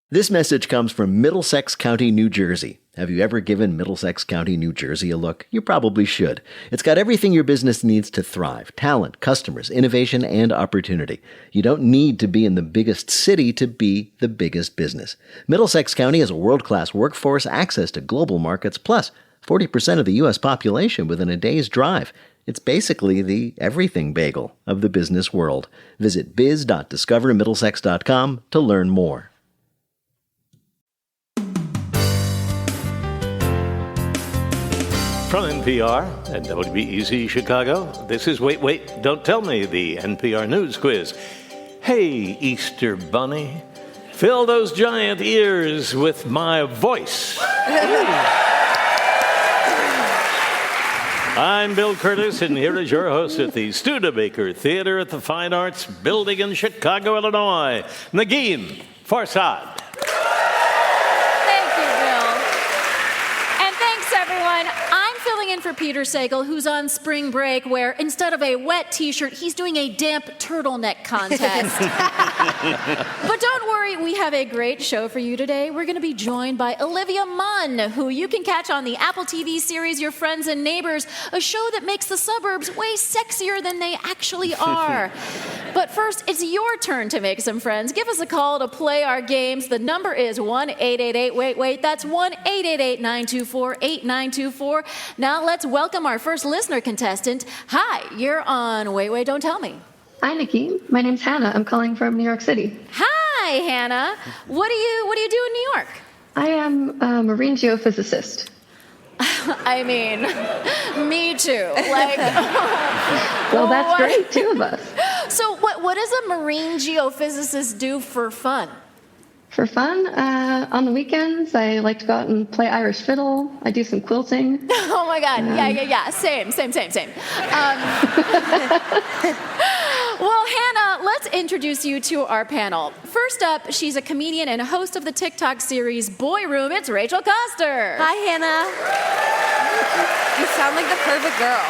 This message comes from Middlesex County, New Jersey. Have you ever given Middlesex County, New Jersey a look? You probably should. It's got everything your business needs to thrive: talent, customers, innovation, and opportunity. You don't need to be in the biggest city to be the biggest business. Middlesex County has a world-class workforce, access to global markets, plus 40% of the U.S. population within a day's drive. It's basically the everything bagel of the business world. Visit biz.discovermiddlesex.com to learn more. From NPR and WBEZ Chicago, this is Wait, Wait, Don't Tell Me, the NPR News Quiz. Hey, Easter Bunny, fill those giant ears with my voice. I'm Bill Curtis, and here is your host at the Studebaker Theater at the Fine Arts Building in Chicago, Illinois, Negin Farsad. For Peter Sagal, who's on spring break, where instead of a wet t-shirt, he's doing a damp turtleneck contest. But don't worry, we have a great show for you today. We're going to be joined by Olivia Munn, who you can catch on the Apple TV series Your Friends and Neighbors, a show that makes the suburbs way sexier than they actually are. But first, it's your turn to make some friends. Give us a call to play our games. The number is 1-888-WAIT-WAIT. That's 1-888-924-8924. Now let's welcome our first listener contestant. Hi, you're on Wait, Wait, Don't Tell Me. Hi, Nikki. My name's Hannah. I'm calling from New York City. Hi, Hannah. What do you do in New York? I am a marine geophysicist. I mean, me too. Well, that's great. Two of us. So what does a marine geophysicist do for fun? For fun, on the weekends, I like to go out and play Irish fiddle. I do some quilting. Oh my God, yeah. Same. Well, Hannah, let's introduce you to our panel. First up, she's a comedian and host of the TikTok series Boy Room. It's Rachel Coster. Hi, Hannah. You sound like the perfect girl.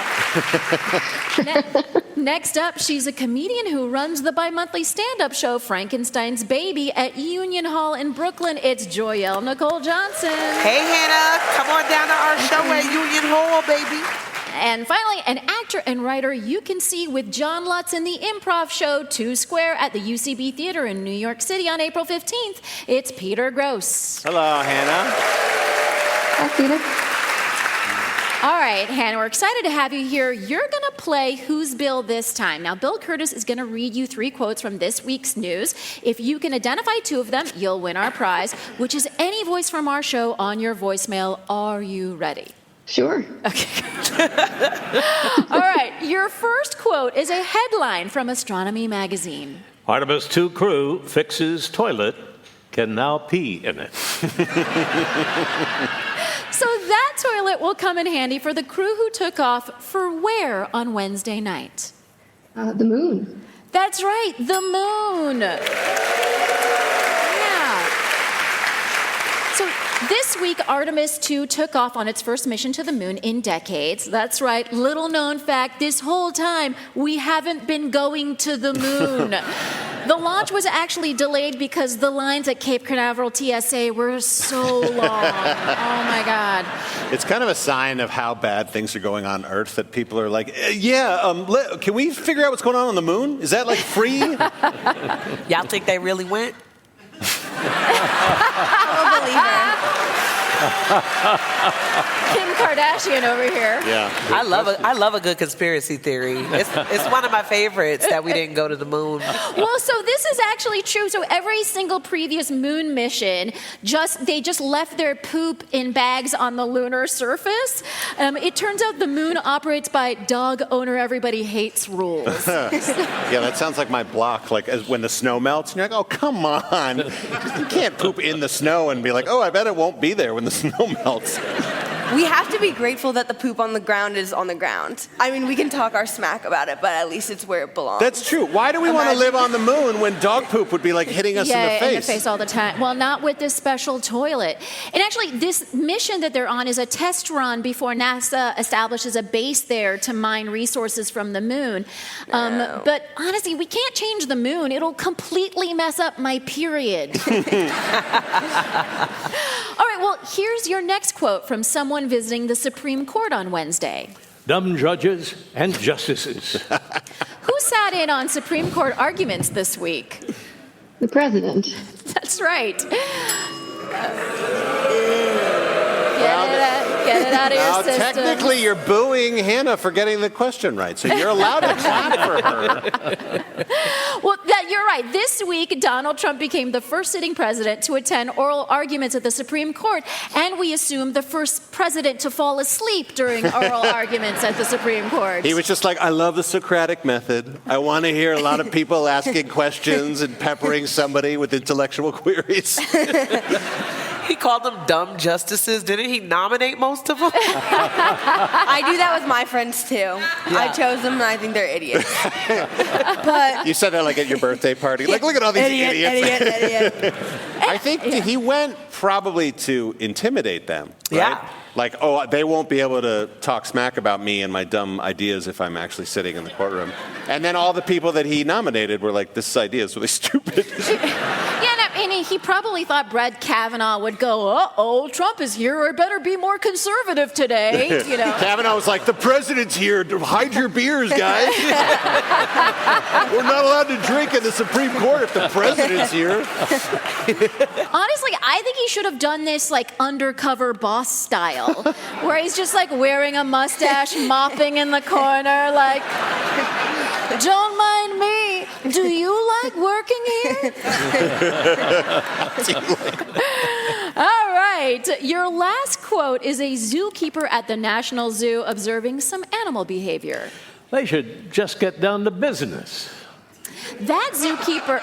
Next up, she's a comedian who runs the bi-monthly stand-up show Frankenstein's Baby at Union Hall in Brooklyn. It's Joyelle Nicole Johnson. Hey, Hannah. Come on down to our show at Union Hall, baby. And finally, an actor and writer you can see with John Lutz in the improv show Two Square at the UCB Theater in New York City on April 15th. It's Peter Grosz. Hello, Hannah. Hi, Peter. All right, Hannah, we're excited to have you here. You're going to play Who's Bill this time. Now, Bill Curtis is going to read you 3 quotes from this week's news. If you can identify 2 of them, you'll win our prize, which is any voice from our show on your voicemail. Are you ready? Sure. Okay. All right, your first quote is a headline from Astronomy magazine. Artemis 2 crew fixes toilet, can now pee in it. So that toilet will come in handy for the crew who took off for where on Wednesday night? The moon. That's right, the moon. Yeah. So this week, Artemis 2 took off on its first mission to the moon in decades. That's right, little known fact, this whole time, we haven't been going to the moon. The launch was actually delayed because the lines at Cape Canaveral TSA were so long. Oh my God. It's kind of a sign of how bad things are going on Earth that people are like, can we figure out what's going on the moon? Is that like free? Y'all think they really went? I don't believe her. Kim Kardashian over here. Yeah. I love a good conspiracy theory. It's one of my favorites that we didn't go to the moon. Well, so this is actually true. So every single previous moon mission, they just left their poop in bags on the lunar surface. It turns out the moon operates by dog owner everybody hates rules. Yeah, that sounds like my block. Like when the snow melts, and you're like, oh, come on. You can't poop in the snow and be like, oh, I bet it won't be there when the snow melts. We have to be grateful that the poop on the ground is on the ground. I mean, we can talk our smack about it, but at least it's where it belongs. That's true. Why do we want to live on the moon when dog poop would be like hitting us in the face? Yeah, in the face all the time. Well, not with this special toilet. And actually, this mission that they're on is a test run before NASA establishes a base there to mine resources from the moon. But honestly, we can't change the moon. It'll completely mess up my period. All right, well, here's your next quote from someone visiting the Supreme Court on Wednesday. Dumb judges and justices. Who sat in on Supreme Court arguments this week? The president. That's right. Get it out of your system. Technically, you're booing Hannah for getting the question right, so you're allowed to clap for her. Well, you're right. This week, Donald Trump became the first sitting president to attend oral arguments at the Supreme Court, and we assume the first president to fall asleep during oral arguments at the Supreme Court. He was just like, I love the Socratic method. I want to hear a lot of people asking questions and peppering somebody with intellectual queries. He called them dumb justices. Didn't he nominate most of them? I do that with my friends, too. I chose them, and I think they're idiots. But You said that like at your birthday party. Like, look at all these idiots. Idiot. I think he went probably to intimidate them. Right? Yeah. Like, oh, they won't be able to talk smack about me and my dumb ideas if I'm actually sitting in the courtroom. And then all the people that he nominated were like, this idea is really stupid. And he probably thought Brett Kavanaugh would go, uh-oh, Trump is here, I better be more conservative today. You know. Kavanaugh was like, the president's here. Hide your beers, guys. We're not allowed to drink in the Supreme Court if the president's here. Honestly, I think he should have done this like undercover boss style, where he's just like wearing a mustache, mopping in the corner, like, don't mind me. Do you like working here? All right. Your last quote is a zookeeper at the National Zoo observing some animal behavior. They should just get down to business. That zookeeper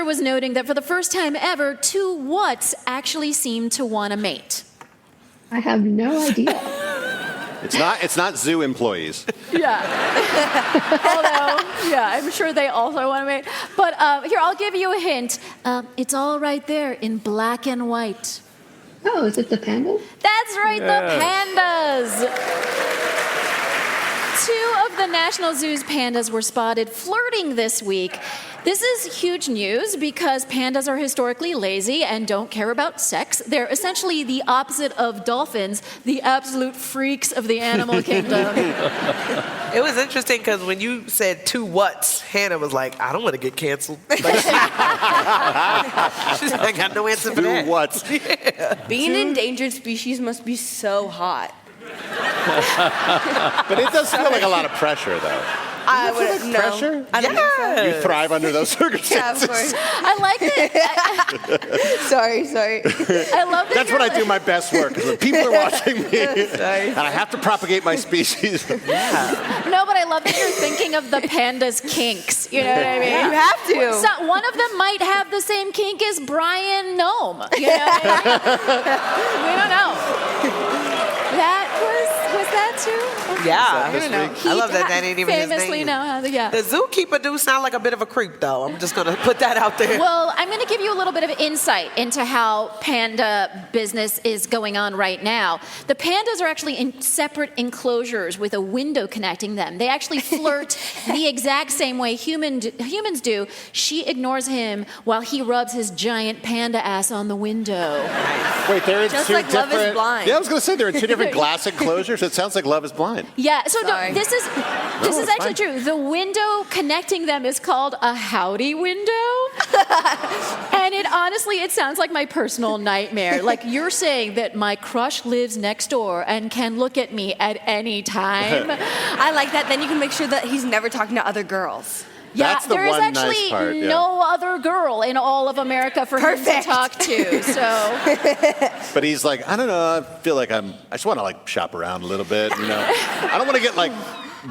was noting that for the first time ever, two whats actually seemed to want to mate. I have no idea. It's not zoo employees. Yeah. Although, yeah, I'm sure they also want to mate. But here, I'll give you a hint. It's all right there in black and white. Oh, is it the pandas? That's right, the pandas. Two of the National Zoo's pandas were spotted flirting this week. This is huge news because pandas are historically lazy and don't care about sex. They're essentially the opposite of dolphins, the absolute freaks of the animal kingdom. It was interesting because when you said two whats, Hannah was like, I don't want to get canceled. Like, she's like, I got no answer for that. Two whats. Being an endangered species must be so hot. But it does feel like a lot of pressure, though. I would no. Pressure? I don't think so. You thrive under those circumstances. Yeah, of course. I like it. Sorry. I love that. That's when I do my best work, is when people are watching me. Sorry. And I have to propagate my species. No, but I love that you're thinking of the panda's kinks. You know what I mean? You have to. So one of them might have the same kink as Brian Nome. You know what I mean? We don't know. Was that too? Yeah. I don't know. I love that ain't even his famously name. know how to, yeah. The zookeeper do sound like a bit of a creep, though. I'm just going to put that out there. Well, I'm going to give you a little bit of insight into how panda business is going on right now. The pandas are actually in separate enclosures with a window connecting them. They actually flirt the exact same way humans do. She ignores him while he rubs his giant panda ass on the window. Wait, they're in Just two like Love different... is Blind. Yeah, I was going to say, they're in two different glass enclosures. It sounds like Love is Blind. Yeah, so Sorry. no, this is actually true. The window connecting them is called a howdy window. And it sounds like my personal nightmare. Like you're saying that my crush lives next door and can look at me at any time. I like that. Then you can make sure that he's never talking to other girls. Yeah, That's the there is one nice actually part, yeah. no other girl in all of America for him to talk to. So, But he's like, I don't know, I feel like I just want to like shop around a little bit, you know. I don't want to get like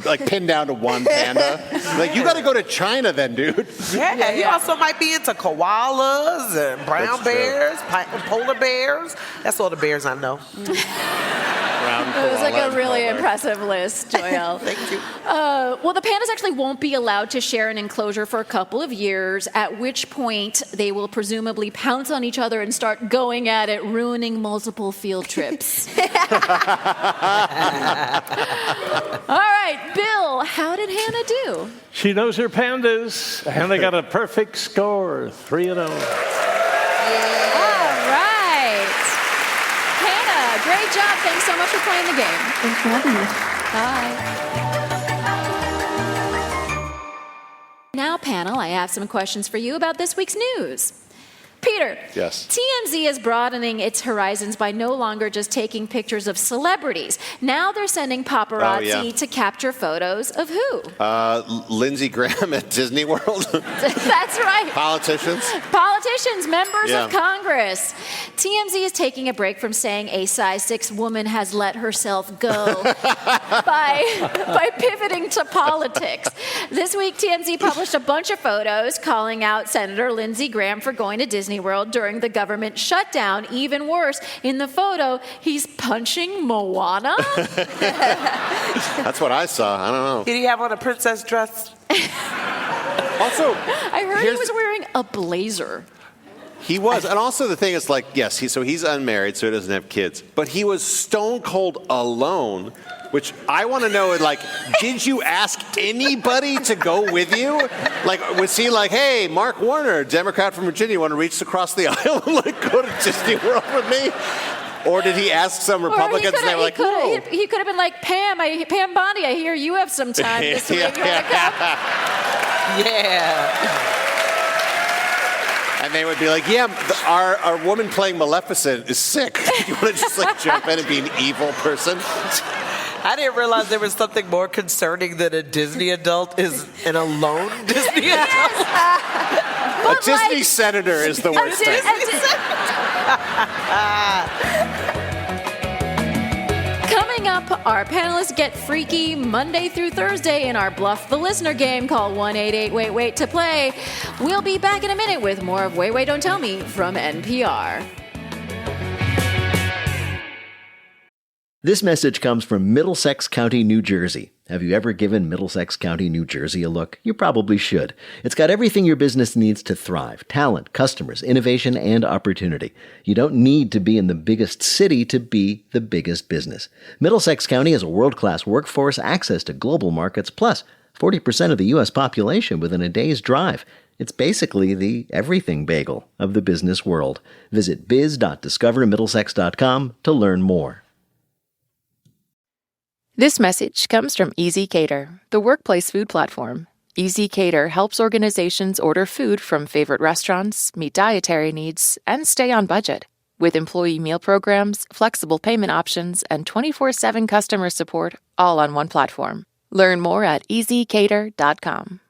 like pinned down to one panda. Like, you got to go to China then, dude. Yeah, he also might be into koalas and brown bears, polar bears. That's all the bears I know. It was like a really impressive list, Joyelle. Thank you. Well, the pandas actually won't be allowed to share an enclosure for a couple of years, at which point they will presumably pounce on each other and start going at it, ruining multiple field trips. All right, Bill, how did Hannah do? She knows her pandas. Hannah got a perfect score, 3-0. All right. Hannah, great job. Thanks so much for playing the game. Thanks for having me. Bye. Now, panel, I have some questions for you about this week's news. Peter, Yes. TMZ is broadening its horizons by no longer just taking pictures of celebrities. Now they're sending paparazzi to capture photos of who? Lindsey Graham at Disney World. That's right. Politicians. Politicians, members Yeah. of Congress. TMZ is taking a break from saying a size 6 woman has let herself go by pivoting to politics. This week, TMZ published a bunch of photos calling out Senator Lindsey Graham for going to Disney World during the government shutdown. Even worse, in the photo, he's punching Moana. That's what I saw. I don't know. Did he have on a princess dress? Also, I heard he was wearing a blazer. he was. And also the thing is, like, yes, he's unmarried, so he doesn't have kids. But he was stone cold alone, which I want to know, like, did you ask anybody to go with you? Like, was he like, hey, Mark Warner, Democrat from Virginia, want to reach across the aisle and, like, go to Disney World with me? Or did he ask some Republicans and they were like, no? He could have been like, Pam Bondi, I hear you have some time this week. Yeah. And they would be like, yeah, our woman playing Maleficent is sick. You want to just, like, jump in and be an evil person? I didn't realize there was something more concerning than a Disney adult is an alone Disney adult. A Disney senator is the worst thing. Coming up, our panelists get freaky Monday through Thursday in our Bluff the Listener game. Call 1-888-WAIT-WAIT to play. We'll be back in a minute with more of Wait, Wait, Don't Tell Me from NPR. This message comes from Middlesex County, New Jersey. Have you ever given Middlesex County, New Jersey a look? You probably should. It's got everything your business needs to thrive: talent, customers, innovation, and opportunity. You don't need to be in the biggest city to be the biggest business. Middlesex County has a world-class workforce, access to global markets, plus 40% of the U.S. population within a day's drive. It's basically the everything bagel of the business world. Visit biz.discovermiddlesex.com to learn more. This message comes from Easy Cater, the workplace food platform. Easy Cater helps organizations order food from favorite restaurants, meet dietary needs, and stay on budget. With employee meal programs, flexible payment options, and 24/7 customer support, all on one platform. Learn more at easycater.com.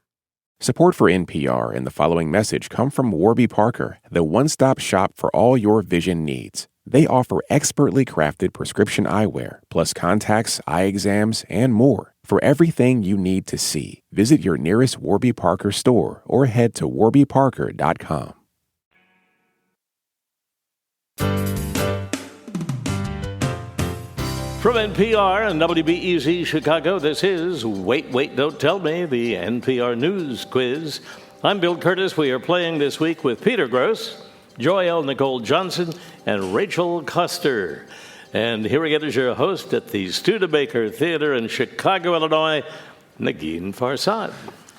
Support for NPR and the following message come from Warby Parker, the one-stop shop for all your vision needs. They offer expertly crafted prescription eyewear, plus contacts, eye exams, and more. For everything you need to see, visit your nearest Warby Parker store or head to warbyparker.com. From NPR and WBEZ Chicago, this is Wait, Wait, Don't Tell Me, the NPR News Quiz. I'm Bill Curtis. We are playing this week with Peter Grosz, Joyelle Nicole Johnson, and Rachel Custer. And here again is your host at the Studebaker Theater in Chicago, Illinois, Negin Farsad.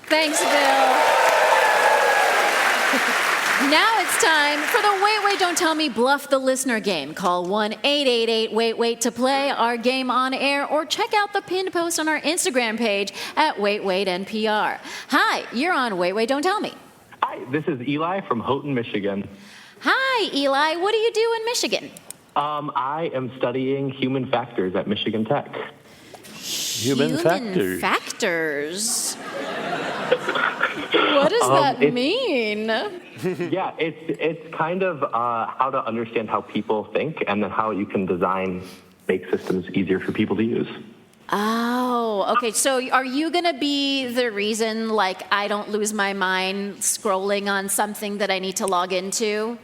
Thanks, Bill. Now it's time for the Wait, Wait, Don't Tell Me Bluff the Listener game. Call 1-888-WAIT-WAIT to play our game on air, or check out the pinned post on our Instagram page at WaitWaitNPR. Hi, you're on Wait, Wait, Don't Tell Me. Hi, this is Eli from Houghton, Michigan. Hi, Eli. What do you do in Michigan? I am studying human factors at Michigan Tech. Human factors. Factors. What does that mean? Yeah, it's kind of how to understand how people think and then how you can make systems easier for people to use. Oh, okay. So are you going to be the reason, like, I don't lose my mind scrolling on something that I need to log into?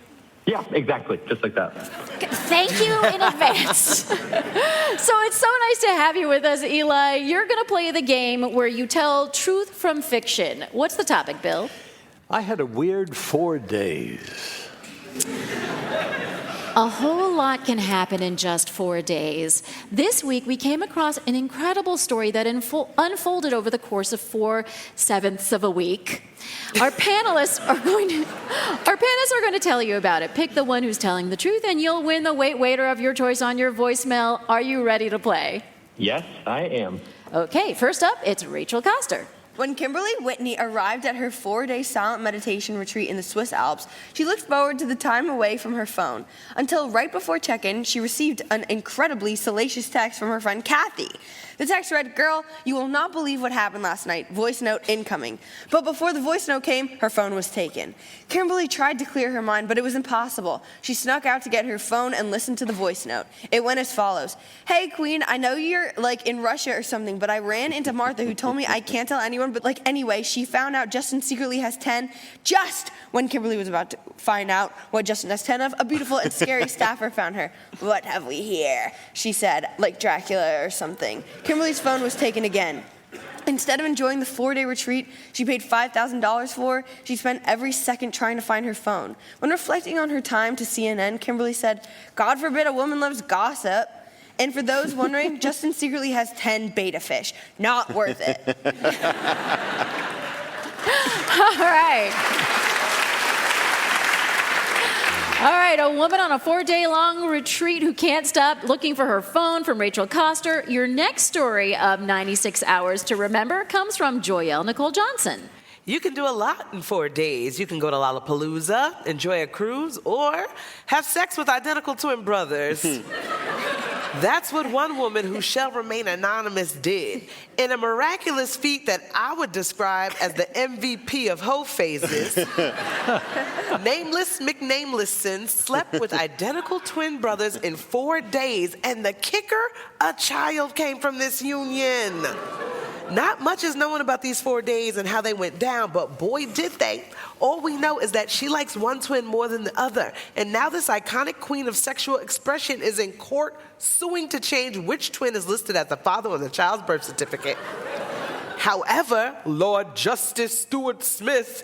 Yeah, exactly. Just like that. Thank you in advance. So it's so nice to have you with us, Eli. You're going to play the game where you tell truth from fiction. What's the topic, Bill? I had a weird 4 days. A whole lot can happen in just 4 days. This week, we came across an incredible story that unfolded over the course of 4/7 of a week. Our panelists are going to tell you about it. Pick the one who's telling the truth, and you'll win the waiter of your choice on your voicemail. Are you ready to play? Yes, I am. Okay, first up, it's Rachel Koster. When Kimberly Whitney arrived at her 4-day silent meditation retreat in the Swiss Alps, she looked forward to the time away from her phone. Until right before check-in, she received an incredibly salacious text from her friend Kathy. The text read, "Girl, you will not believe what happened last night. Voice note incoming." But before the voice note came, her phone was taken. Kimberly tried to clear her mind, but it was impossible. She snuck out to get her phone and listened to the voice note. It went as follows. "Hey, Queen, I know you're, like, in Russia or something, but I ran into Martha, who told me I can't tell anyone, but, like, anyway, she found out Justin secretly has 10. Just when Kimberly was about to find out what Justin has 10 of, a beautiful and scary staffer found her. 'What have we here?' she said, like Dracula or something. Kimberly's phone was taken again. Instead of enjoying the 4-day retreat she paid $5,000 for, she spent every second trying to find her phone. When reflecting on her time to CNN, Kimberly said, "God forbid a woman loves gossip." And for those wondering, Justin secretly has 10 beta fish. Not worth it. All right. All right, a woman on a 4-day-long retreat who can't stop looking for her phone from Rachel Koster. Your next story of 96 Hours to Remember comes from Joyelle Nicole Johnson. You can do a lot in 4 days. You can go to Lollapalooza, enjoy a cruise, or have sex with identical twin brothers. That's what one woman who shall remain anonymous did. In a miraculous feat that I would describe as the MVP of hoe phases, Nameless McNamelesson slept with identical twin brothers in 4 days, and the kicker, a child came from this union. Not much is known about these 4 days and how they went down, but boy, did they. All we know is that she likes one twin more than the other. And now this iconic queen of sexual expression is in court suing to change which twin is listed as the father on the child's birth certificate. However, Lord Justice Stuart Smith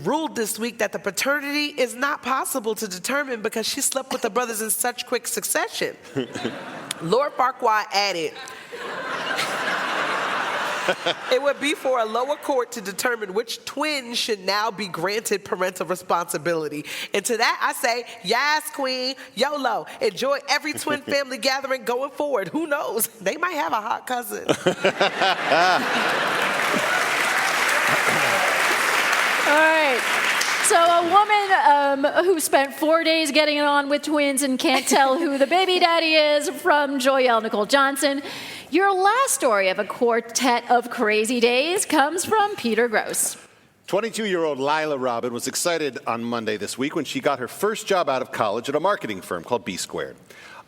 ruled this week that the paternity is not possible to determine because she slept with the brothers in such quick succession. Lord Farquhar added, it would be for a lower court to determine which twin should now be granted parental responsibility. And to that I say, yes, Queen, YOLO. Enjoy every twin family gathering going forward. Who knows? They might have a hot cousin. All right. So a woman who spent 4 days getting it on with twins and can't tell who the baby daddy is, from Joyelle Nicole Johnson. Your last story of a quartet of crazy days comes from Peter Grosz. 22-year-old Lila Robin was excited on Monday this week when she got her first job out of college at a marketing firm called B Squared.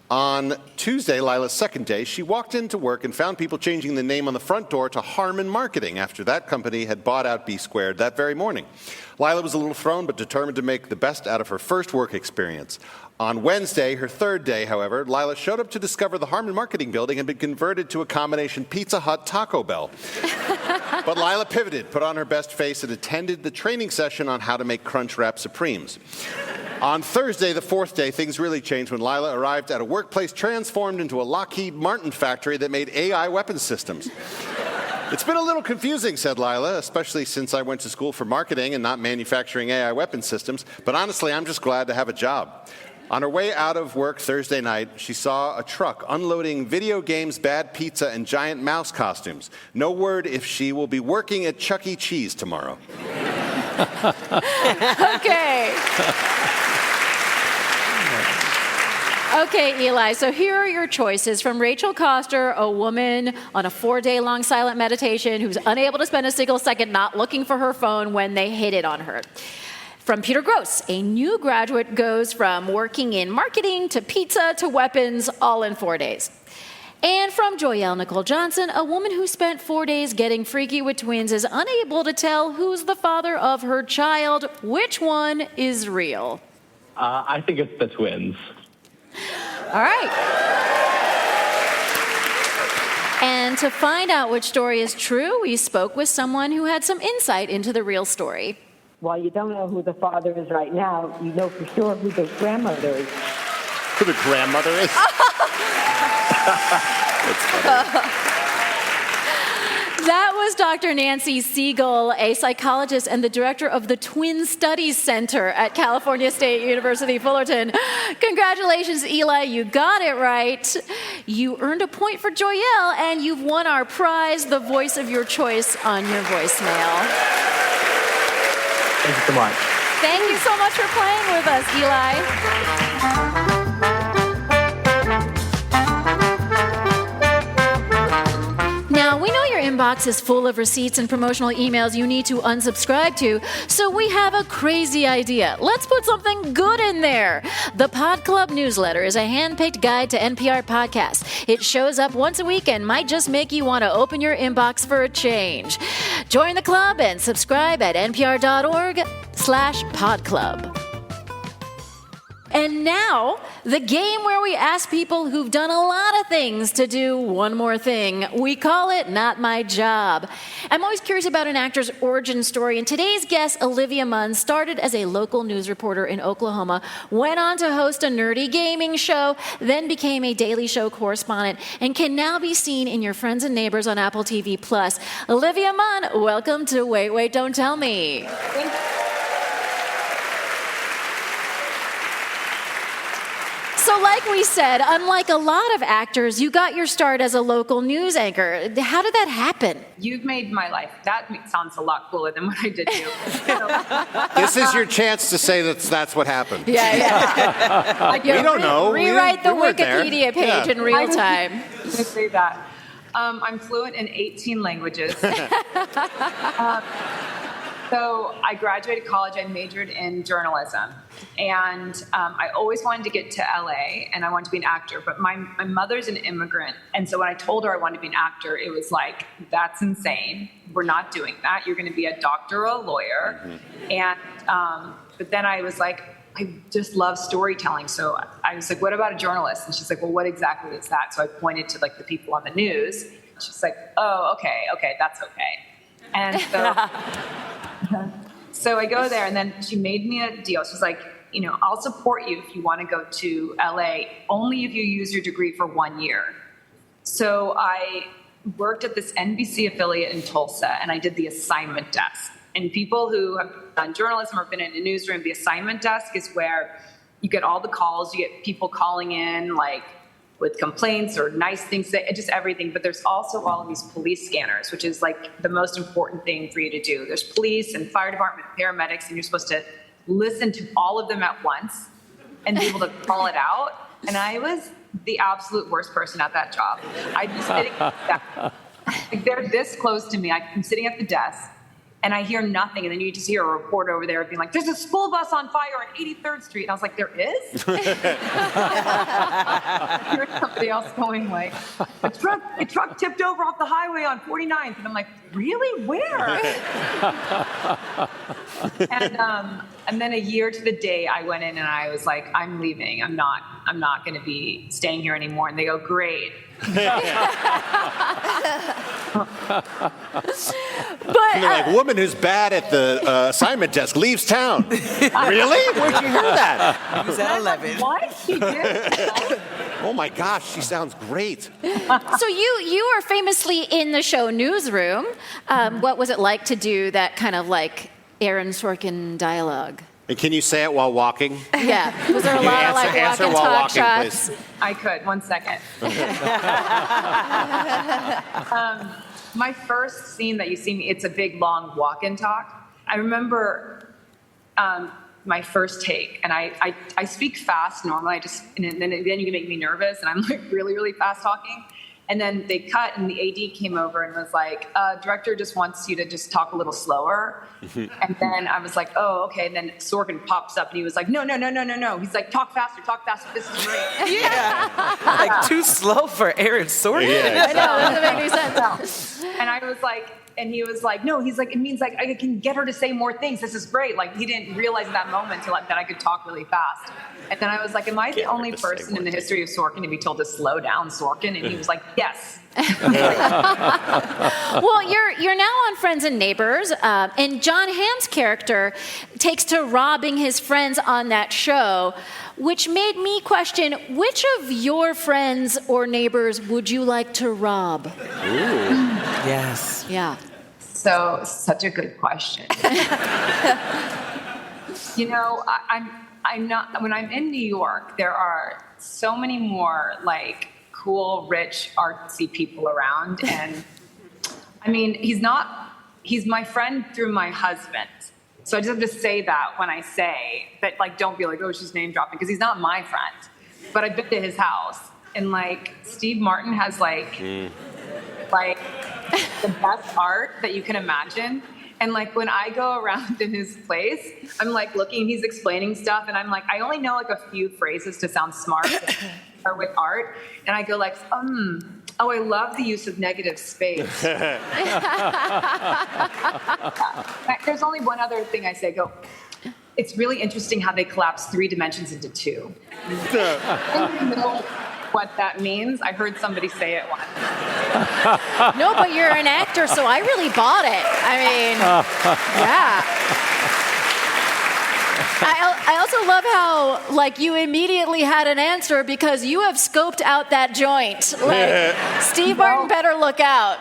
On Tuesday, Lila's second day, she walked into work and found people changing the name on the front door to Harmon Marketing after that company had bought out B Squared that very morning. Lila was a little thrown but determined to make the best out of her first work experience. On Wednesday, her third day, however, Lila showed up to discover the Harmon Marketing building had been converted to a combination Pizza Hut Taco Bell. But Lila pivoted, put on her best face, and attended the training session on how to make Crunchwrap Supremes. On Thursday, the fourth day, things really changed when Lila arrived at a workplace transformed into a Lockheed Martin factory that made AI weapons systems. It's been a little confusing, said Lila, especially since I went to school for marketing and not manufacturing AI weapons systems. But honestly, I'm just glad to have a job. On her way out of work Thursday night, she saw a truck unloading video games, bad pizza, and giant mouse costumes. No word if she will be working at Chuck E. Cheese tomorrow. Okay. Okay, Eli, so here are your choices from Rachel Koster, a woman on a 4-day-long silent meditation who's unable to spend a single second not looking for her phone when they hit it on her. From Peter Grosz, a new graduate goes from working in marketing to pizza to weapons all in 4 days. And from Joyelle Nicole Johnson, a woman who spent 4 days getting freaky with twins is unable to tell who's the father of her child. Which one is real? I think it's the twins. All right. And to find out which story is true, we spoke with someone who had some insight into the real story. While you don't know who the father is right now, you know for sure who the grandmother is. Who the grandmother is? That was Dr. Nancy Siegel, a psychologist and the director of the Twin Studies Center at California State University, Fullerton. Congratulations, Eli. You got it right. You earned a point for Joyelle, and you've won our prize, the voice of your choice, on your voicemail. Thank you so much. Thank you so much for playing with us, Eli. Now, we know your inbox is full of receipts and promotional emails you need to unsubscribe to, so we have a crazy idea. Let's put something good in there. The Pod Club newsletter is a hand-picked guide to NPR podcasts. It shows up once a week and might just make you want to open your inbox for a change. Join the club and subscribe at npr.org/podclub. And now, the game where we ask people who've done a lot of things to do one more thing. We call it Not My Job. I'm always curious about an actor's origin story, and today's guest, Olivia Munn, started as a local news reporter in Oklahoma, went on to host a nerdy gaming show, then became a Daily Show correspondent, and can now be seen in Your Friends and Neighbors on Apple TV+. Olivia Munn, welcome to Wait, Wait, Don't Tell Me. Thank you. So like we said, unlike a lot of actors, you got your start as a local news anchor. How did that happen? You've made my life. That sounds a lot cooler than what I did do. This is your chance to say that's what happened. Yeah. We don't know. Rewrite the we weren't there. Wikipedia page in real time. I was going to say that. I'm fluent in 18 languages. So I graduated college, I majored in journalism, and I always wanted to get to LA, and I wanted to be an actor, but my mother's an immigrant, and so when I told her I wanted to be an actor, it was like, that's insane, we're not doing that, you're going to be a doctor or a lawyer, and but then I was like, I just love storytelling, so I was like, what about a journalist? And she's like, well, what exactly is that? So I pointed to like the people on the news, and she's like, oh, okay, that's okay. And so I go there, and then she made me a deal. She's like, I'll support you if you want to go to LA, only if you use your degree for 1 year. So I worked at this NBC affiliate in Tulsa, and I did the assignment desk. And people who have done journalism or been in a newsroom, the assignment desk is where you get all the calls, you get people calling in, like, with complaints or nice things, just everything. But there's also all of these police scanners, which is like the most important thing for you to do. There's police and fire department, paramedics, and you're supposed to listen to all of them at once and be able to call it out. And I was the absolute worst person at that job. I'd be sitting like they're this close to me. I'm sitting at the desk, and I hear nothing, and then you just hear a reporter over there being like, there's a school bus on fire on 83rd Street. And I was like, there is? Here's somebody else going like, a truck tipped over off the highway on 49th. And I'm like, really? Where? And then a year to the day, I went in and I was like, I'm leaving. I'm not going to be staying here anymore. And they go, great. But like, woman who's bad at the assignment desk leaves town. Really? Where'd you hear that? He was at 11. What? She did? Oh my gosh, she sounds great. So you are famously in the show Newsroom. What was it like to do that kind of like Aaron Sorkin dialogue? And can you say it while walking? Yeah. Was there a lot of like walk and talk shots? Please. I could. 1 second. My first scene that you see me, it's a big, long walk and talk. I remember my first take, and I speak fast normally. And then you can make me nervous, and I'm like really, really fast talking. And then they cut, and the AD came over and was like, director just wants you to just talk a little slower. And then I was like, oh, okay. And then Sorkin pops up and he was like, no. He's like, talk faster. This is great. Yeah. Like too slow for Aaron Sorkin. I know, that doesn't make any sense. And I was like, and he was like, no, he's like, it means like I can get her to say more things. This is great. Like he didn't realize at that moment that I could talk really fast. And then I was like, am I the only person in the history of Sorkin to be told to slow down, Sorkin? And he was like, yes. Well, you're now on Friends and Neighbors, and John Hamm's character takes to robbing his friends on that show, which made me question, which of your friends or neighbors would you like to rob? Ooh. Yes. Yeah. So, such a good question. You know, I'm not, when I'm in New York, there are so many more like cool, rich, artsy people around. And I mean, he's my friend through my husband. So I just have to say that when I say that, like, don't be like, oh, she's name dropping, because he's not my friend. But I've been to his house, and like Steve Martin has like the best art that you can imagine. And like when I go around in his place, I'm like looking, he's explaining stuff, and I'm like, I only know like a few phrases to sound smart or with art. And I go like, oh, I love the use of negative space. There's only one other thing I say, it's really interesting how they collapse 3 dimensions into 2. I don't know what that means. I heard somebody say it once. No, but you're an actor, so I really bought it. I mean, yeah. I also love how, like, you immediately had an answer because you have scoped out that joint. Like, Steve Martin better look out.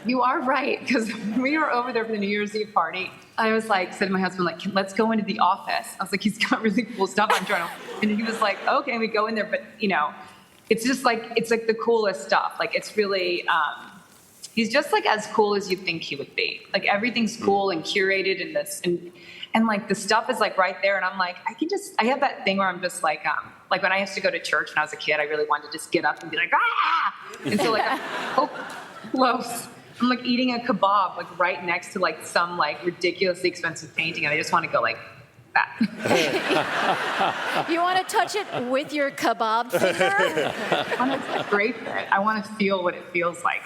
You are right, because when we were over there for the New Year's Eve party, I was like, said to my husband, like, let's go into the office. I was like, he's got really cool stuff I'm trying to, and he was like, okay, we go in there, but, you know, it's just like, it's like the coolest stuff. Like, it's really, he's just like as cool as you think he would be. Like, everything's cool and curated and this, and like the stuff is like right there. And I'm like, I have that thing where I'm just like when I used to go to church when I was a kid, I really wanted to just get up and be like, ah! And so like, I'm so close. I'm like eating a kebab like right next to like some like ridiculously expensive painting, and I just want to go like that. You want to touch it with your kebab finger? I want to scrape it. I want to feel what it feels like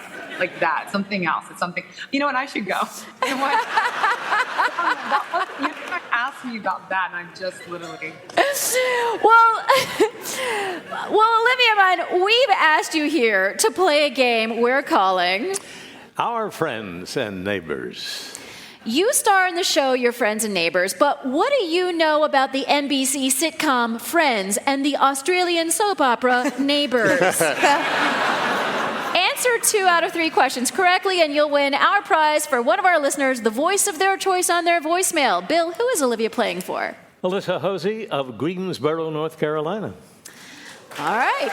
that. Something else. It's something. You know what? I should go. You know you asked me about that, and I'm just literally. Well, Olivia Munn, we've asked you here to play a game we're calling Our Friends and Neighbors. You star in the show Your Friends and Neighbors, but what do you know about the NBC sitcom Friends and the Australian soap opera Neighbors? Answer 2 out of 3 questions correctly, and you'll win our prize for one of our listeners, the voice of their choice on their voicemail. Bill, who is Olivia playing for? Alyssa Hosey of Greensboro, North Carolina. All right.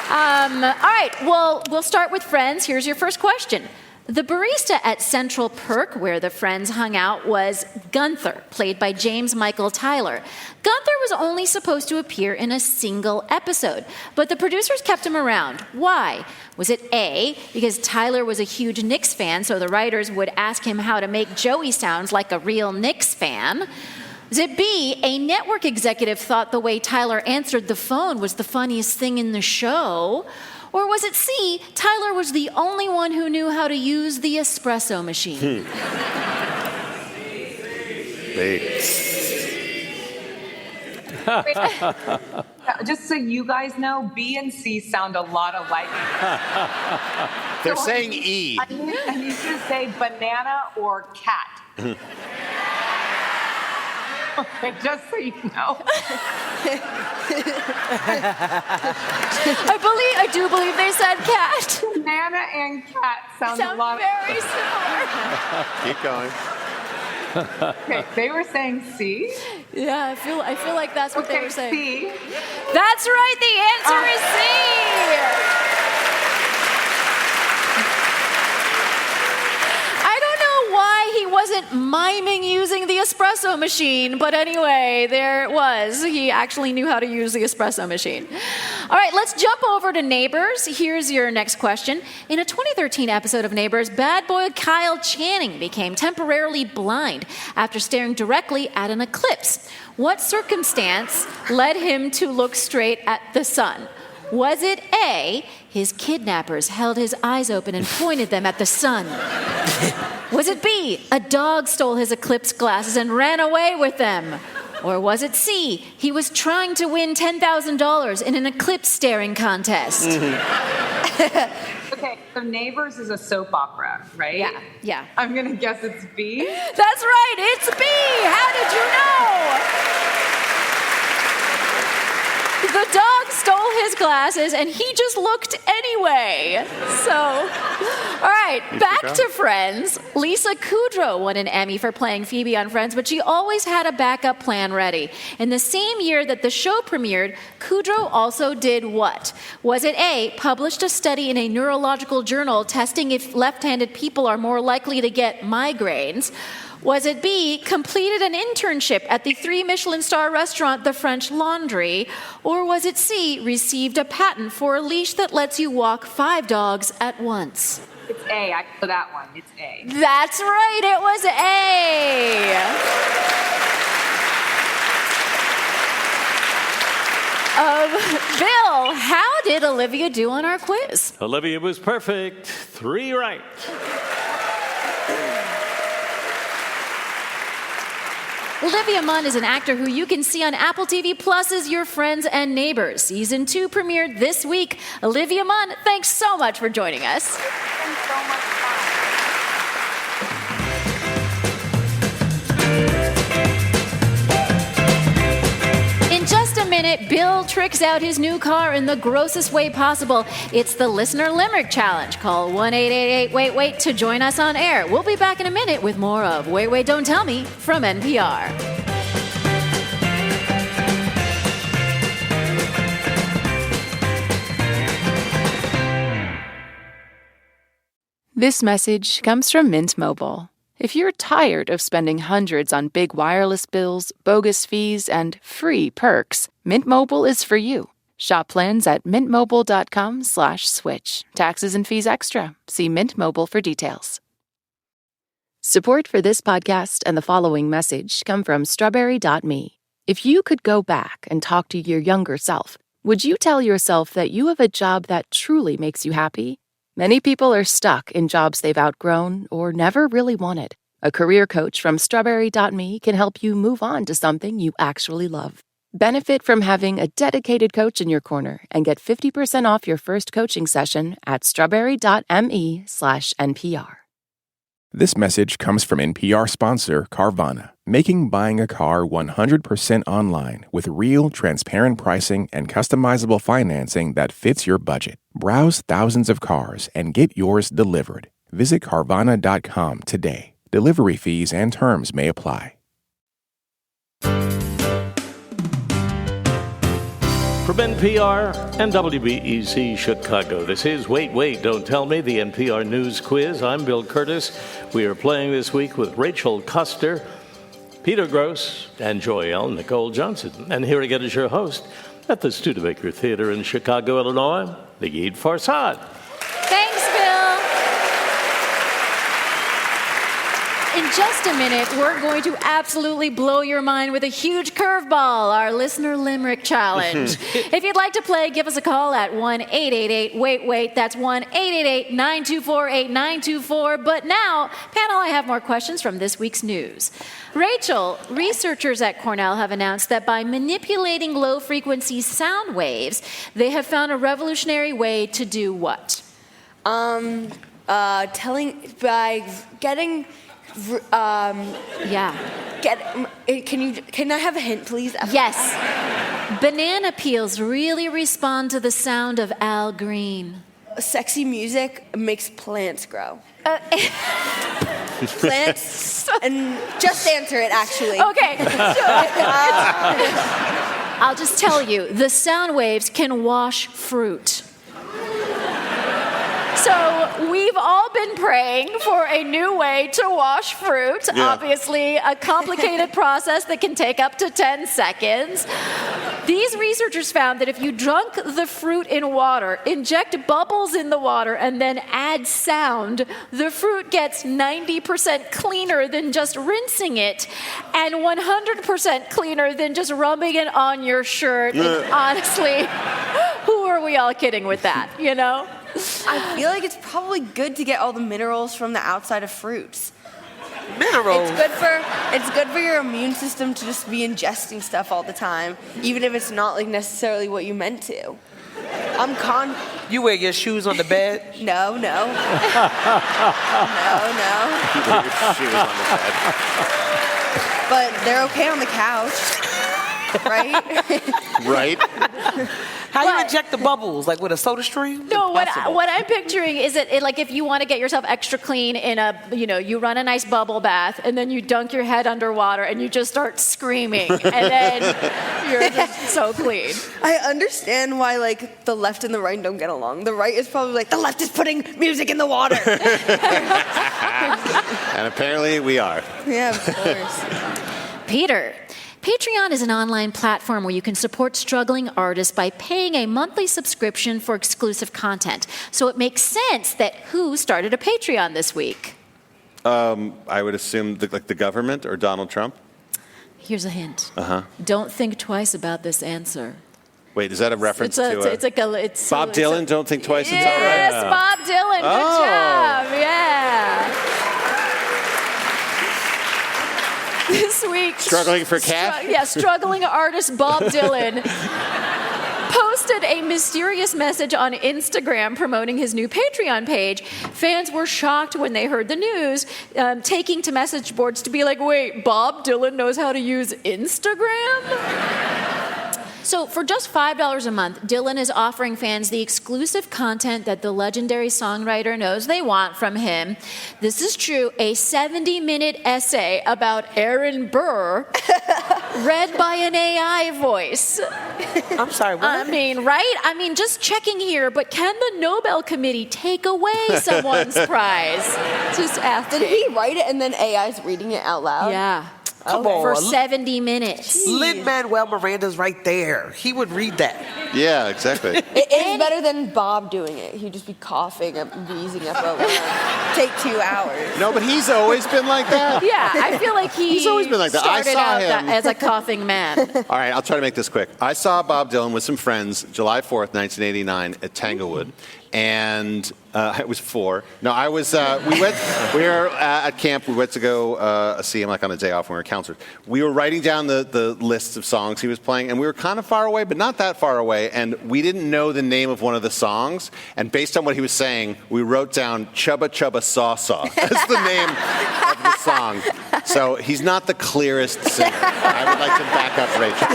All right, well, we'll start with Friends. Here's your first question. The barista at Central Perk, where the friends hung out, was Gunther, played by James Michael Tyler. Gunther was only supposed to appear in a single episode, but the producers kept him around. Why? Was it A, because Tyler was a huge Knicks fan, so the writers would ask him how to make Joey sound like a real Knicks fan? Was it B, a network executive thought the way Tyler answered the phone was the funniest thing in the show? Or was it C, Tyler was the only one who knew how to use the espresso machine? Just so you guys know, B and C sound a lot alike. They're saying E. I need you to say banana or cat. Okay, just so you know. I do believe they said cat. Banana and cat sound a lot very similar. Keep going. Okay, they were saying C. Yeah, I feel like that's what they were saying. C. That's right. The answer is C. wasn't miming using the espresso machine, but anyway, there it was. He actually knew how to use the espresso machine. All right, let's jump over to Neighbors. Here's your next question. In a 2013 episode of Neighbors, bad boy Kyle Channing became temporarily blind after staring directly at an eclipse. What circumstance led him to look straight at the sun? Was it A, his kidnappers held his eyes open and pointed them at the sun? Was it B, a dog stole his eclipse glasses and ran away with them? Or was it C, he was trying to win $10,000 in an eclipse staring contest? Okay, so Neighbors is a soap opera, right? Yeah. I'm going to guess it's B. That's right, it's B! How did you know? The dog stole his glasses, and he just looked anyway. So, all right, back to Friends. Lisa Kudrow won an Emmy for playing Phoebe on Friends, but she always had a backup plan ready. In the same year that the show premiered, Kudrow also did what? Was it A, published a study in a neurological journal testing if left-handed people are more likely to get migraines? Was it B, completed an internship at the 3 Michelin star restaurant The French Laundry? Or was it C, received a patent for a leash that lets you walk 5 dogs at once? It's A. I know that one. It's A. That's right, it was A. Bill, how did Olivia do on our quiz? Olivia was perfect. 3 right. Olivia Munn is an actor who you can see on Apple TV Plus's Your Friends and Neighbors. Season 2 premiered this week. Olivia Munn, thanks so much for joining us. Thanks so much. In just a minute, Bill tricks out his new car in the grossest way possible. It's the Listener Limerick Challenge. Call 1-888-WAIT-WAIT to join us on air. We'll be back in a minute with more of Wait, Wait, Don't Tell Me from NPR. This message comes from Mint Mobile. If you're tired of spending hundreds on big wireless bills, bogus fees, and free perks, Mint Mobile is for you. Shop plans at mintmobile.com/switch. Taxes and fees extra. See Mint Mobile for details. Support for this podcast and the following message come from Strawberry.me. If you could go back and talk to your younger self, would you tell yourself that you have a job that truly makes you happy? Many people are stuck in jobs they've outgrown or never really wanted. A career coach from Strawberry.me can help you move on to something you actually love. Benefit from having a dedicated coach in your corner and get 50% off your first coaching session at strawberry.me/NPR. This message comes from NPR sponsor Carvana, making buying a car 100% online with real, transparent pricing and customizable financing that fits your budget. Browse thousands of cars and get yours delivered. Visit Carvana.com today. Delivery fees and terms may apply. From NPR and WBEZ Chicago, this is Wait, Wait, Don't Tell Me, the NPR News Quiz. I'm Bill Curtis. We are playing this week with Rachel Custer, Peter Grosz, and Joyelle Nicole Johnson. And here again is your host at the Studebaker Theater in Chicago, Illinois, Negin Farsad. Thanks, Bill. In just a minute, we're going to absolutely blow your mind with a huge curveball, our Listener Limerick Challenge. If you'd like to play, give us a call at 1-888-WAIT-WAIT. That's 1-888-924-8924. But now, panel, I have more questions from this week's news. Rachel, researchers at Cornell have announced that by manipulating low-frequency sound waves, they have found a revolutionary way to do what? Can I have a hint, please? Yes. Banana peels really respond to the sound of Al Green. Sexy music makes plants grow. Plants? And just answer it, actually. Okay. I'll just tell you, the sound waves can wash fruit. So we've all been praying for a new way to wash fruit. Yeah. Obviously, a complicated process that can take up to 10 seconds. These researchers found that if you dunk the fruit in water, inject bubbles in the water, and then add sound, the fruit gets 90% cleaner than just rinsing it, and 100% cleaner than just rubbing it on your shirt. And honestly, who are we all kidding with that, you know? I feel like it's probably good to get all the minerals from the outside of fruits. Minerals. It's good for your immune system to just be ingesting stuff all the time, even if it's not like necessarily what you meant to. You wear your shoes on the bed? No. You wear your shoes on the bed. But they're okay on the couch, right? Right? How you inject the bubbles? Like with a soda stream? No, what I'm picturing is that like if you want to get yourself extra clean in you run a nice bubble bath and then you dunk your head underwater and you just start screaming and then you're just so clean. I understand why like the left and the right don't get along. The right is probably like, the left is putting music in the water. And apparently we are. Yeah, of course. Peter, Patreon is an online platform where you can support struggling artists by paying a monthly subscription for exclusive content. So it makes sense that who started a Patreon this week? I would assume the government or Donald Trump. Here's a hint. Uh-huh. Don't think twice about this answer. Wait, is that a reference It's Bob Dylan? Don't think twice. It's all right. Yes, Bob Dylan. Good job. Yeah. This week, struggling for cash? Struggling artist Bob Dylan posted a mysterious message on Instagram promoting his new Patreon page. Fans were shocked when they heard the news, taking to message boards to be like, wait, Bob Dylan knows how to use Instagram? So for just $5 a month, Dylan is offering fans the exclusive content that the legendary songwriter knows they want from him. This is true, a 70-minute essay about Aaron Burr, read by an AI voice. I'm sorry, what? I mean, right? I mean, just checking here, but can the Nobel Committee take away someone's prize? Just asking. Did he write it and then AI's reading it out loud? Yeah. Come on. For 70 minutes. Lin-Manuel Miranda's right there. He would read that. Yeah, exactly. It is better than Bob doing it. He'd just be coughing and wheezing up over take 2 hours. No, but he's always been like that. Yeah, I feel like he's always been like that. I started saw out him as a coughing man. All right, I'll try to make this quick. I saw Bob Dylan with some friends July 4th, 1989 at Tanglewood. And it was 4. No, I was. We were at camp. We went to go see him like on a day off when we were counselors. We were writing down the lists of songs he was playing, and we were kind of far away, but not that far away. And we didn't know the name of one of the songs. And based on what he was saying, we wrote down "Chubba Chubba Saw Saw" as the name of the song. So he's not the clearest singer. I would like to back up Rachel.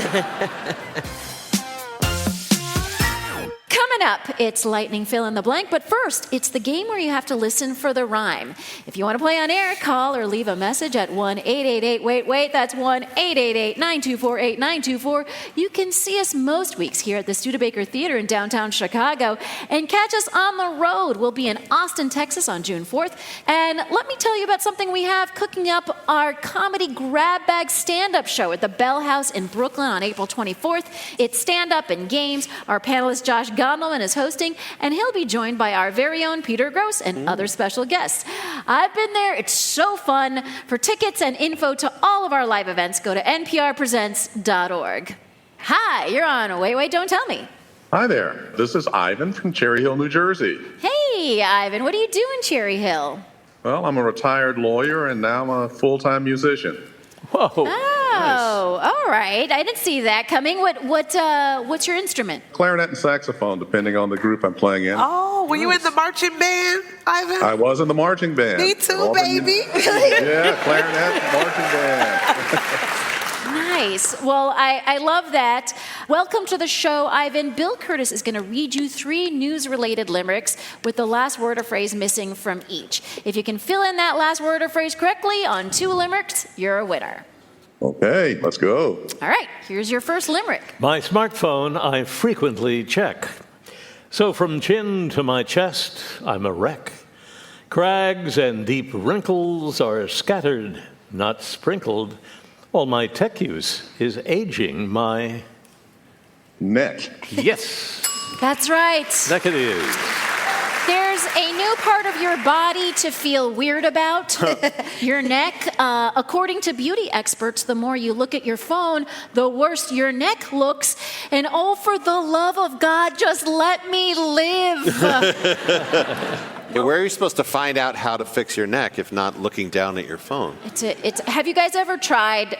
Coming up, it's Lightning Fill in the Blank, but first, it's the game where you have to listen for the rhyme. If you want to play on air, call or leave a message at 1-888-WAIT-WAIT. That's 1-888-924-8924. You can see us most weeks here at the Studebaker Theater in downtown Chicago, and catch us on the road. We'll be in Austin, Texas on June 4th. And let me tell you about something we have cooking up, our comedy grab bag stand-up show at the Bell House in Brooklyn on April 24th. It's stand-up and games. Our panelist Josh Gondelman is hosting, and he'll be joined by our very own Peter Grosz and other special guests. I've been there. It's so fun. For tickets and info to all of our live events, go to nprpresents.org. Hi, you're on Wait, Wait, Don't Tell Me. Hi there. This is Ivan from Cherry Hill, New Jersey. Hey, Ivan. What do you do in Cherry Hill? Well, I'm a retired lawyer, and now I'm a full-time musician. Whoa. Oh, nice. All right. I didn't see that coming. What's your instrument? Clarinet and saxophone, depending on the group I'm playing in. Oh, were you in the marching band, Ivan? I was in the marching band. Me too, baby. Yeah, clarinet, marching band. Nice. Well, I love that. Welcome to the show, Ivan. Bill Curtis is going to read you 3 news-related limericks with the last word or phrase missing from each. If you can fill in that last word or phrase correctly on 2 limericks, you're a winner. Okay, let's go. All right, here's your first limerick. My smartphone I frequently check. So from chin to my chest, I'm a wreck. Crags and deep wrinkles are scattered, not sprinkled. All my tech use is aging my... neck. Yes. That's right. Neck it is. There's a new part of your body to feel weird about, your neck. According to beauty experts, the more you look at your phone, the worse your neck looks. And oh, for the love of God, just let me live. Yeah, where are you supposed to find out how to fix your neck if not looking down at your phone? Have you guys ever tried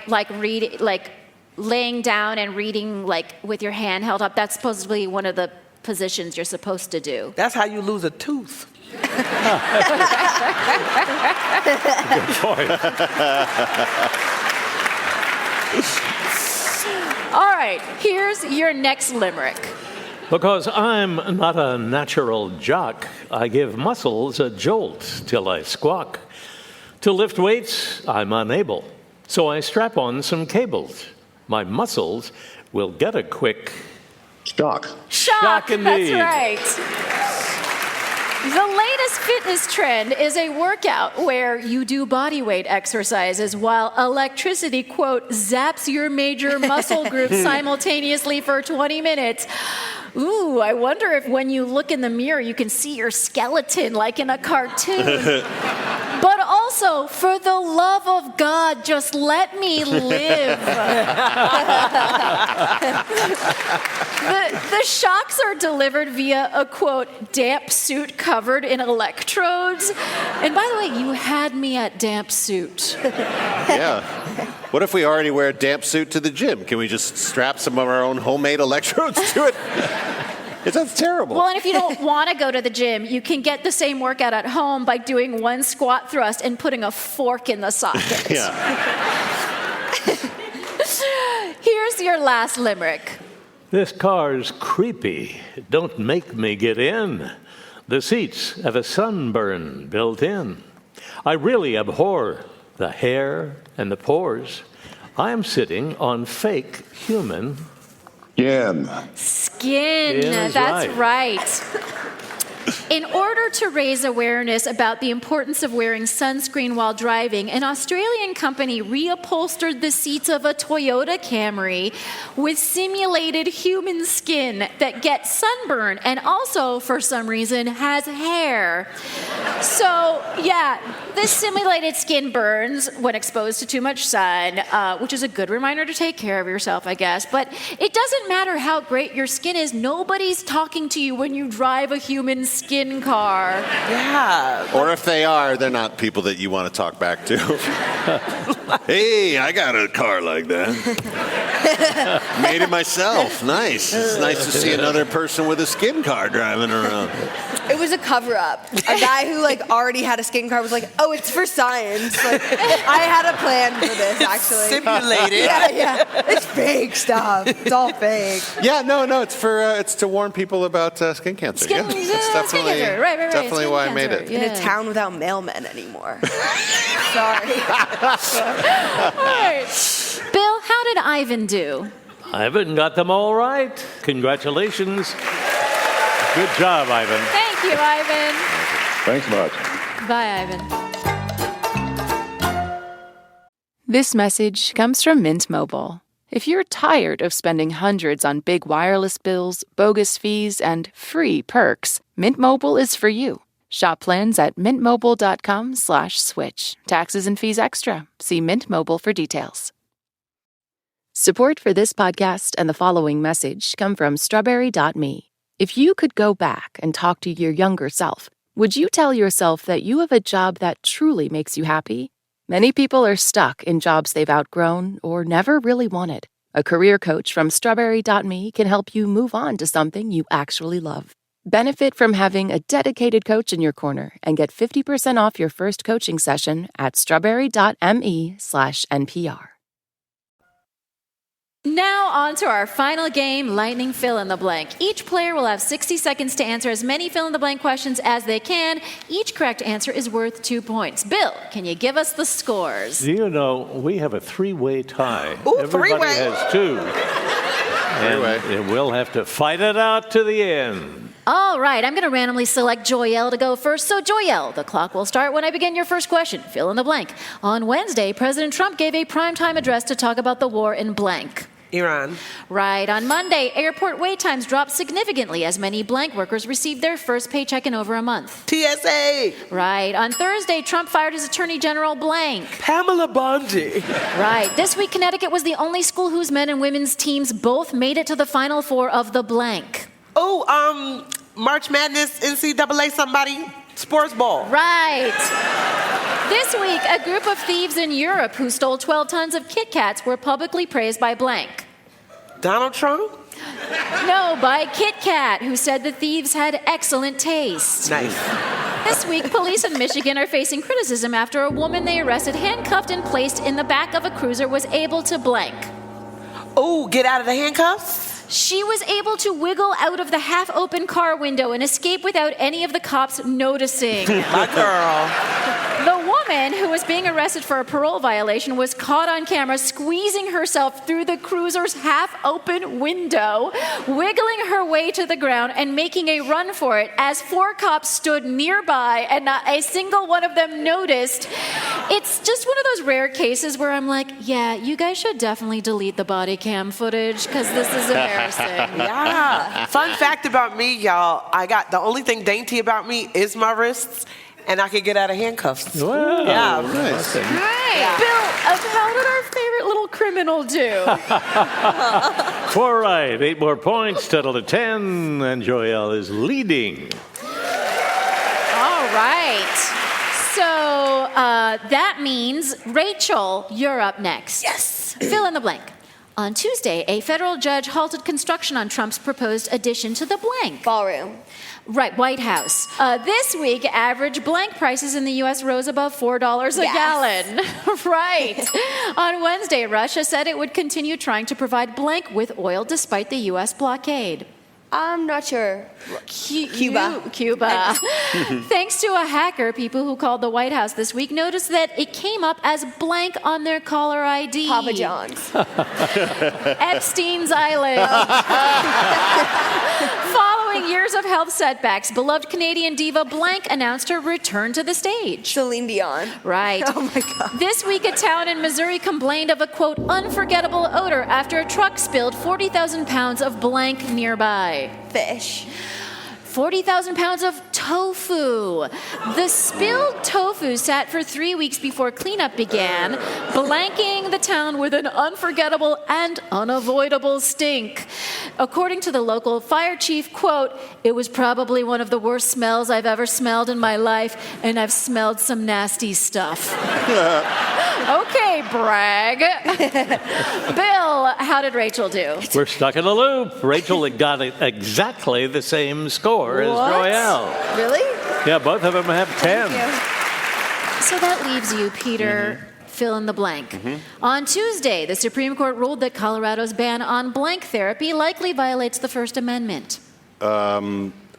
laying down and reading with your hand held up? That's supposedly one of the positions you're supposed to do. That's how you lose a tooth. Good point. All right, here's your next limerick. Because I'm not a natural jock, I give muscles a jolt till I squawk. To lift weights, I'm unable, so I strap on some cables. My muscles will get a quick... Shock. Shock indeed. That's right. The latest fitness trend is a workout where you do body weight exercises while electricity, quote, zaps your major muscle groups simultaneously for 20 minutes. Ooh, I wonder if when you look in the mirror, you can see your skeleton like in a cartoon. But also, for the love of God, just let me live. The shocks are delivered via a, quote, damp suit covered in electrodes. And by the way, you had me at damp suit. Yeah. What if we already wear a damp suit to the gym? Can we just strap some of our own homemade electrodes to it? That's terrible. Well, and if you don't want to go to the gym, you can get the same workout at home by doing one squat thrust and putting a fork in the socket. Yeah. Here's your last limerick. This car's creepy. Don't make me get in. The seats have a sunburn built in. I really abhor the hair and the pores. I'm sitting on fake human Skin. Skin. That's right. In order to raise awareness about the importance of wearing sunscreen while driving, an Australian company reupholstered the seats of a Toyota Camry with simulated human skin that gets sunburn and also, for some reason, has hair. So, yeah, this simulated skin burns when exposed to too much sun, which is a good reminder to take care of yourself, I guess. But it doesn't matter how great your skin is. Nobody's talking to you when you drive a human skin car. Yeah. Or if they are, they're not people that you want to talk back to. Hey, I got a car like that. Made it myself. Nice. It's nice to see another person with a skin car driving around. It was a cover-up. A guy who already had a skin car was like, "Oh, it's for science." I had a plan for this, actually. Simulated. Yeah. It's fake stuff. It's all fake. Yeah, no. It's to warn people about skin cancer. Skin cancer. Right. Definitely Skin why cancer. I made it. In a town without mailmen anymore. Sorry. All right. Bill, how did Ivan do? Ivan got them all right. Congratulations. Good job, Ivan. Thank you, Ivan. Thanks much. Bye, Ivan. This message comes from Mint Mobile. If you're tired of spending hundreds on big wireless bills, bogus fees, and free perks, Mint Mobile is for you. Shop plans at mintmobile.com/switch. Taxes and fees extra. See Mint Mobile for details. Support for this podcast and the following message come from Strawberry.me. If you could go back and talk to your younger self, would you tell yourself that you have a job that truly makes you happy? Many people are stuck in jobs they've outgrown or never really wanted. A career coach from Strawberry.me can help you move on to something you actually love. Benefit from having a dedicated coach in your corner and get 50% off your first coaching session at strawberry.me/NPR. Now on to our final game, Lightning Fill in the Blank. Each player will have 60 seconds to answer as many fill in the blank questions as they can. Each correct answer is worth 2 points. Bill, can you give us the scores? Do you know we have a three-way tie? Ooh, Everybody three-way. has two. And we'll have to fight it out to the end. All right, I'm going to randomly select Joyelle to go first. So, Joyelle, the clock will start when I begin your first question. Fill in the blank. On Wednesday, President Trump gave a primetime address to talk about the war in blank. Iran. Right. On Monday, airport wait times dropped significantly as many blank workers received their first paycheck in over a month. TSA. Right. On Thursday, Trump fired his Attorney General blank. Pamela Bondi. Right. This week, Connecticut was the only school whose men and women's teams both made it to the Final Four of the blank. Oh, March Madness, NCAA somebody, sports ball. Right. This week, a group of thieves in Europe who stole 12 tons of Kit Kats were publicly praised by blank. Donald Trump? No, by Kit Kat, who said the thieves had excellent taste. Nice. This week, police in Michigan are facing criticism after a woman they arrested, handcuffed and placed in the back of a cruiser, was able to blank. Oh, get out of the handcuffs? She was able to wiggle out of the half-open car window and escape without any of the cops noticing. My girl. The woman, who was being arrested for a parole violation, was caught on camera squeezing herself through the cruiser's half-open window, wiggling her way to the ground and making a run for it as 4 cops stood nearby and not a single one of them noticed. It's just one of those rare cases where I'm like, yeah, you guys should definitely delete the body cam footage because this is embarrassing. Yeah. Fun fact about me, y'all, the only thing dainty about me is my wrists. And I could get out of handcuffs. Wow. Yeah. Nice. Right. Yeah. Bill, how did our favorite little criminal do? 4 right, 8 more points, total of 10, and Joyelle is leading. All right. So that means, Rachel, you're up next. Yes. Fill in the blank. On Tuesday, a federal judge halted construction on Trump's proposed addition to the blank. Ballroom. Right, White House. This week, average blank prices in the U.S. rose above $4 a gallon. Right. On Wednesday, Russia said it would continue trying to provide blank with oil despite the U.S. blockade. I'm not sure. Cuba. Thanks to a hacker, people who called the White House this week noticed that it came up as blank on their caller ID. Papa John's. Epstein's Island. Following years of health setbacks, beloved Canadian diva blank announced her return to the stage. Celine Dion. Right. Oh my God. This week, a town in Missouri complained of a, quote, unforgettable odor after a truck spilled 40,000 pounds of blank nearby. Fish. 40,000 pounds of tofu. The spilled tofu sat for 3 weeks before cleanup began, blanking the town with an unforgettable and unavoidable stink. According to the local fire chief, quote, it was probably one of the worst smells I've ever smelled in my life, and I've smelled some nasty stuff. Okay, brag. Bill, how did Rachel do? We're stuck in a loop. Rachel got exactly the same score as Joyelle. Really? Yeah, both of them have 10. So that leaves you, Peter. Fill in the blank. On Tuesday, the Supreme Court ruled that Colorado's ban on blank therapy likely violates the First Amendment.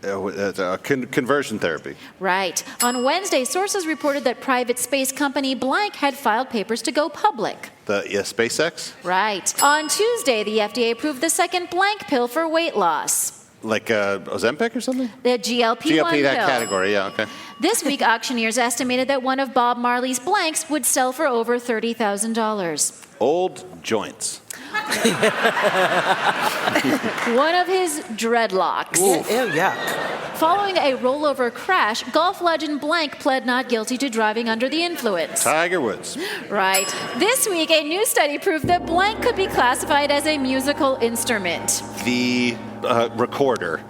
Conversion therapy. Right. On Wednesday, sources reported that private space company blank had filed papers to go public. SpaceX? Right. On Tuesday, the FDA approved the second blank pill for weight loss. Like Ozempic or something? The GLP-1 GLP, that pill. category, yeah, okay. This week, auctioneers estimated that one of Bob Marley's blanks would sell for over $30,000. Old joints. One of his dreadlocks. Ew, yuck. Following a rollover crash, golf legend blank pled not guilty to driving under the influence. Tiger Woods. Right. This week, a new study proved that blank could be classified as a musical instrument. The recorder.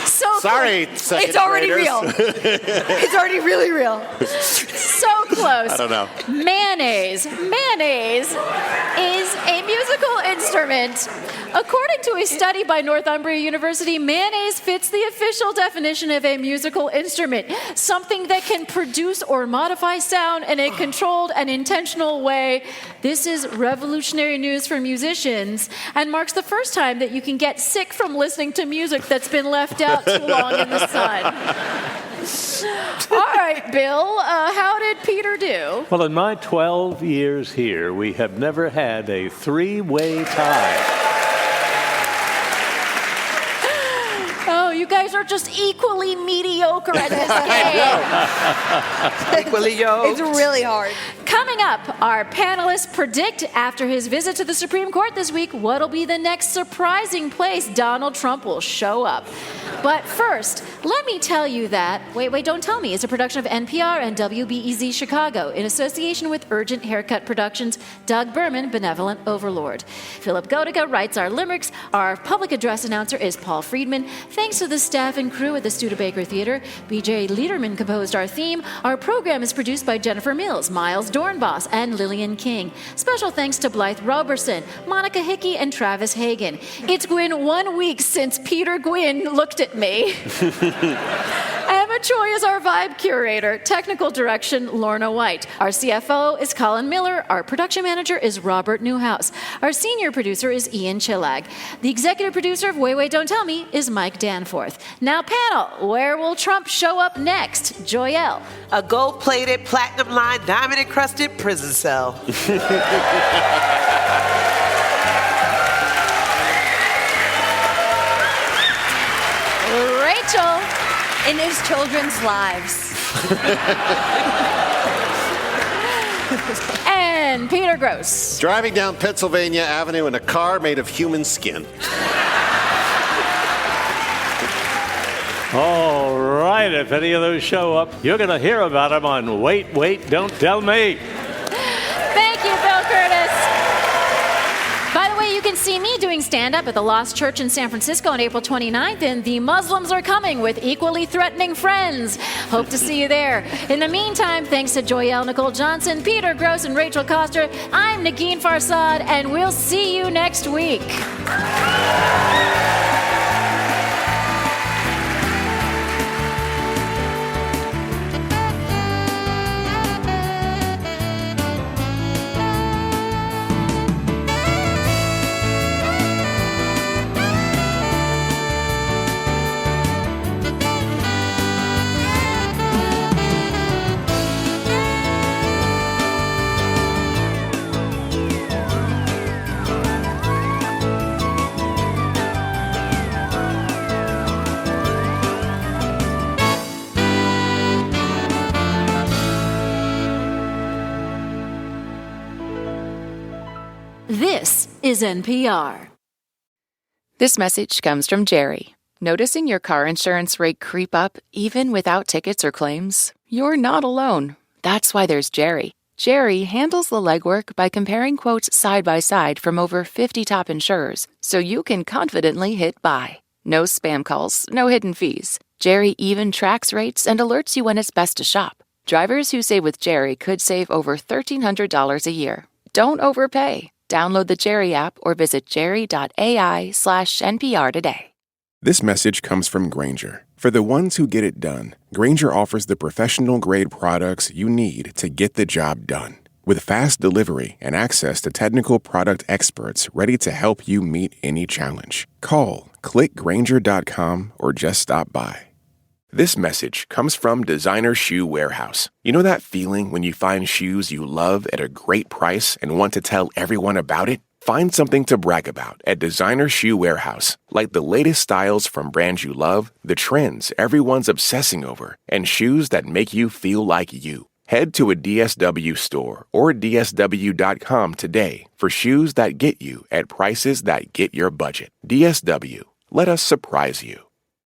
So Sorry, it's already real. It's already really real. So close. I don't know. Mayonnaise. Mayonnaise is a musical instrument. According to a study by Northumbria University, mayonnaise fits the official definition of a musical instrument, something that can produce or modify sound in a controlled and intentional way. This is revolutionary news for musicians and marks the first time that you can get sick from listening to music that's been left out too long in the sun. All right, Bill, how did Peter do? Well, in my 12 years here, we have never had a 3-way tie. guys are just equally mediocre at this game. Equally yoked. It's really hard. Coming up, our panelists predict after his visit to the Supreme Court this week what'll be the next surprising place Donald Trump will show up. But first, let me tell you that Wait, Don't Tell Me is a production of NPR and WBEZ Chicago in association with Urgent Haircut Productions, Doug Berman, Benevolent Overlord. Philip Godica writes our limericks. Our public address announcer is Paul Friedman. Thanks to the staff and crew at the Studebaker Theater. BJ Liederman composed our theme. Our program is produced by Jennifer Mills, Miles Dornbos, and Lillian King. Special thanks to Blythe Roberson, Monica Hickey, and Travis Hagen. It's been 1 week since Peter Gwynn looked at me. Emma Choi is our vibe curator. Technical direction, Lorna White. Our CFO is Colin Miller. Our production manager is Robert Newhouse. Our senior producer is Ian Chillag. The executive producer of Wait, Don't Tell Me is Mike Danforth. Now, panel, where will Trump show up next? Joyelle. A gold-plated, platinum-lined, diamond-encrusted prison cell. Rachel. In his children's lives. And Peter Grosz. Driving down Pennsylvania Avenue in a car made of human skin. All right, if any of those show up, you're going to hear about them on Wait, Don't Tell Me. Thank you, Bill Curtis. By the way, you can see me doing stand-up at the Lost Church in San Francisco on April 29th, and The Muslims Are Coming with Equally Threatening Friends. Hope to see you there. In the meantime, thanks to Joyelle Nicole Johnson, Peter Grosz, and Rachel Koster, I'm Negin Farsad, and we'll see you next week. This is NPR. This message comes from Jerry. Noticing your car insurance rate creep up even without tickets or claims? You're not alone. That's why there's Jerry. Jerry handles the legwork by comparing quotes side by side from over 50 top insurers, so you can confidently hit buy. No spam calls, no hidden fees. Jerry even tracks rates and alerts you when it's best to shop. Drivers who save with Jerry could save over $1,300 a year. Don't overpay. Download the Jerry app or visit jerry.ai/NPR today. This message comes from Grainger. For the ones who get it done, Grainger offers the professional-grade products you need to get the job done. With fast delivery and access to technical product experts ready to help you meet any challenge. Call, click Grainger.com, or just stop by. This message comes from Designer Shoe Warehouse. You know that feeling when you find shoes you love at a great price and want to tell everyone about it? Find something to brag about at Designer Shoe Warehouse, like the latest styles from brands you love, the trends everyone's obsessing over, and shoes that make you feel like you. Head to a DSW store or DSW.com today for shoes that get you at prices that get your budget. DSW, let us surprise you.